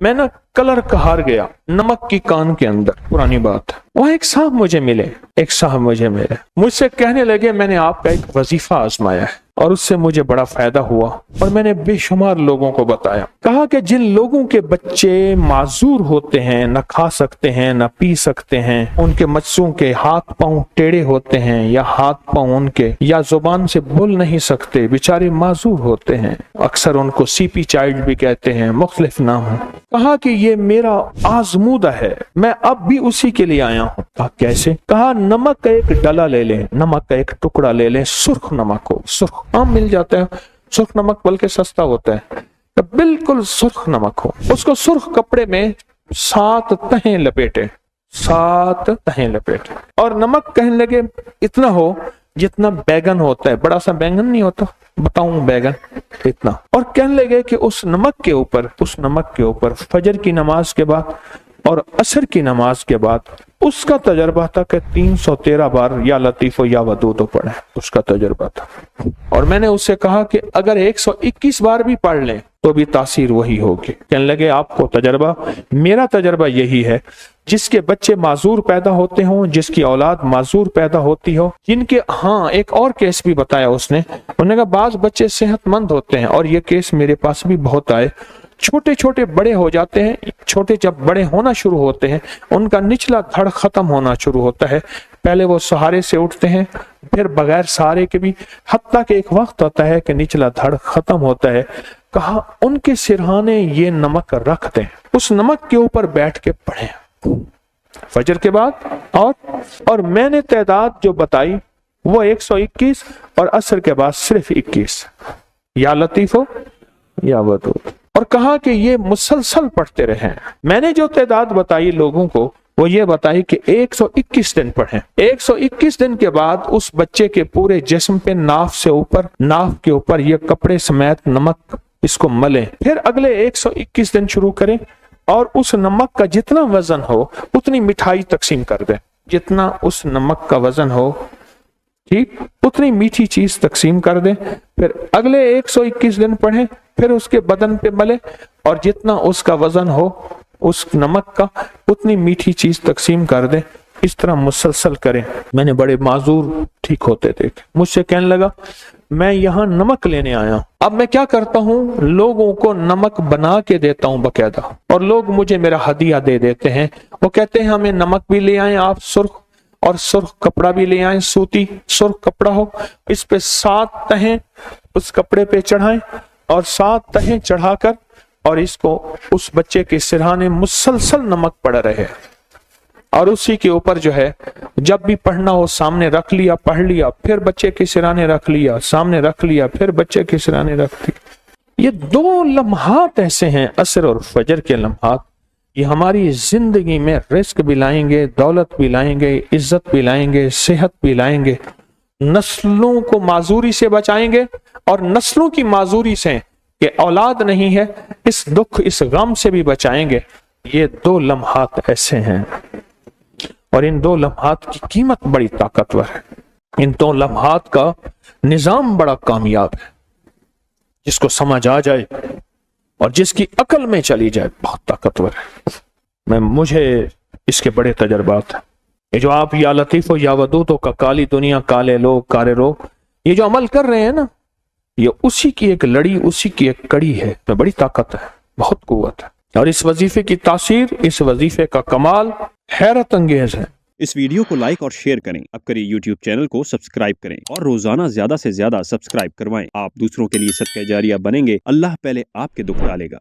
मैं ना कलर का हार गया नमक की कान के अंदर। पुरानी बात है। वहां एक साहब मुझे मिले, मुझसे कहने लगे मैंने आपका एक वजीफा आजमाया है और उससे मुझे बड़ा फायदा हुआ और मैंने बेशुमार लोगों को बताया। कहा कि जिन लोगों के बच्चे माजूर होते हैं, न खा सकते हैं न पी सकते हैं, उनके बच्चों के हाथ पांव टेढ़े होते हैं या हाथ पांव उनके या जुबान से बोल नहीं सकते, बेचारे माजूर होते हैं, अक्सर उनको सीपी चाइल्ड भी कहते हैं, मुख्तलिफ नाम है। कहा कि ये मेरा आजमूदा है, मैं अब भी उसी के लिए आया हूँ। कहा कैसे? कहा नमक का एक डला ले लें, नमक का एक टुकड़ा ले लें, सुर्ख नमक हो, सुर्ख आम मिल जाता है, सुर्ख नमक बल्कि सस्ता होता है, तो बिल्कुल सुर्ख नमक हो, उसको सुर्ख कपड़े में 7 तहें लपेटे, 7 तहें लपेटे और नमक कहने लगे इतना हो जितना बैगन होता है, बड़ा सा बैगन नहीं होता, बताऊं बैगन इतना। और कहने लगे कि उस नमक के ऊपर फजर की नमाज के बाद और असर की नमाज के बाद उसका तजर्बा था कि 313 बार या लतीफो या वदूदो पढ़े, उसका तजर्बा था। और मैंने उससे कहा कि अगर 121 बार भी पढ़ लें तो भी तासीर वही होगी। कहने लगे आपको तजर्बा, मेरा तजर्बा यही है, जिसके बच्चे माजूर पैदा होते हों, जिसकी औलाद माजूर पैदा होती हो, जिनके, हाँ एक और केस भी बताया उसने, उन्होंने कहा बाज बच्चे सेहतमंद होते हैं और ये केस मेरे पास भी बहुत आए, छोटे छोटे बड़े हो जाते हैं, छोटे जब बड़े होना शुरू होते हैं उनका निचला धड़ खत्म होना शुरू होता है, पहले वो सहारे से उठते हैं फिर बगैर सहारे के भी, हत्ता के एक वक्त आता है कि निचला धड़ खत्म होता है। कहा उनके सिरहाने ये नमक रख दें, उस नमक के ऊपर बैठ के पढ़ें फजर के बाद। और मैंने तादाद जो बताई वो 121 और असर के बाद सिर्फ 21, या लतीफो या वदूद। और कहा कि ये मुसलसल पढ़ते रहें। मैंने जो तादाद बताई लोगों को वो ये बताई कि 121 दिन पढ़ें। 121 दिन के बाद उस बच्चे के पूरे जिस्म पे नाफ के ऊपर ये कपड़े समेत नमक इसको मलें, फिर अगले 121 दिन शुरू करें और उस नमक का जितना वजन हो उतनी मिठाई तकसीम कर दें, जितना उस नमक का वजन हो ठीक उतनी मीठी चीज तकसीम कर दें, फिर अगले 121 दिन पढ़ें, फिर उसके बदन पे मले और जितना उसका वजन हो उस नमक का उतनी मीठी चीज तकसीम कर दें। इस तरह मुसलसल करें। मैंने बड़े माजूर ठीक होते देखे। मुझसे कहने लगा मैं यहाँ नमक लेने आया, अब मैं क्या करता हूँ, लोगों को नमक बना के देता हूँ बकायदा, और लोग मुझे मेरा हदिया दे देते हैं। वो कहते हैं हमें नमक भी ले आए आप सुर्ख, और सुर्ख कपड़ा भी ले आए, सूती सुर्ख कपड़ा हो, इस पे 7 तहें उस कपड़े पे चढ़ाएं और 7 तहें चढ़ाकर और इसको उस बच्चे के सिरहाने मुसलसल नमक पड़ रहे और उसी के ऊपर जो है जब भी पढ़ना हो सामने रख लिया, पढ़ लिया, फिर बच्चे के सिरहाने रख लिया, सामने रख लिया, फिर बच्चे के सिरहाने रख लिया। ये 2 लम्हात ऐसे हैं, असर और फजर के लम्हात, ये हमारी जिंदगी में रिस्क भी लाएंगे, दौलत भी लाएंगे, इज्जत भी लाएंगे, सेहत भी लाएंगे, नस्लों को माजूरी से बचाएंगे और नस्लों की माजूरी से कि औलाद नहीं है इस दुख इस गम से भी बचाएंगे। ये 2 लम्हात ऐसे हैं और इन 2 लम्हात की कीमत बड़ी ताकतवर है। इन 2 लम्हात का निजाम बड़ा कामयाब है, जिसको समझ आ जाए और जिसकी अकल में चली जाए बहुत ताकतवर है। मुझे इसके बड़े तजर्बात हैं। ये जो आप या लतीफो या वदूदो का काली दुनिया काले लोग कारे रोग ये जो अमल कर रहे हैं ना, ये उसी की एक लड़ी, उसी की एक कड़ी है। तो बड़ी ताकत है, बहुत कुव्वत है और इस वजीफे की तासीर, इस वजीफे का कमाल हैरत अंगेज है। इस वीडियो को लाइक और शेयर करें, अब करें यूट्यूब चैनल को सब्सक्राइब करें और रोजाना ज्यादा से ज्यादा सब्सक्राइब करवाएं। आप दूसरों के लिए सदका जारिया बनेंगे, अल्लाह पहले आपके दुख टालेगा।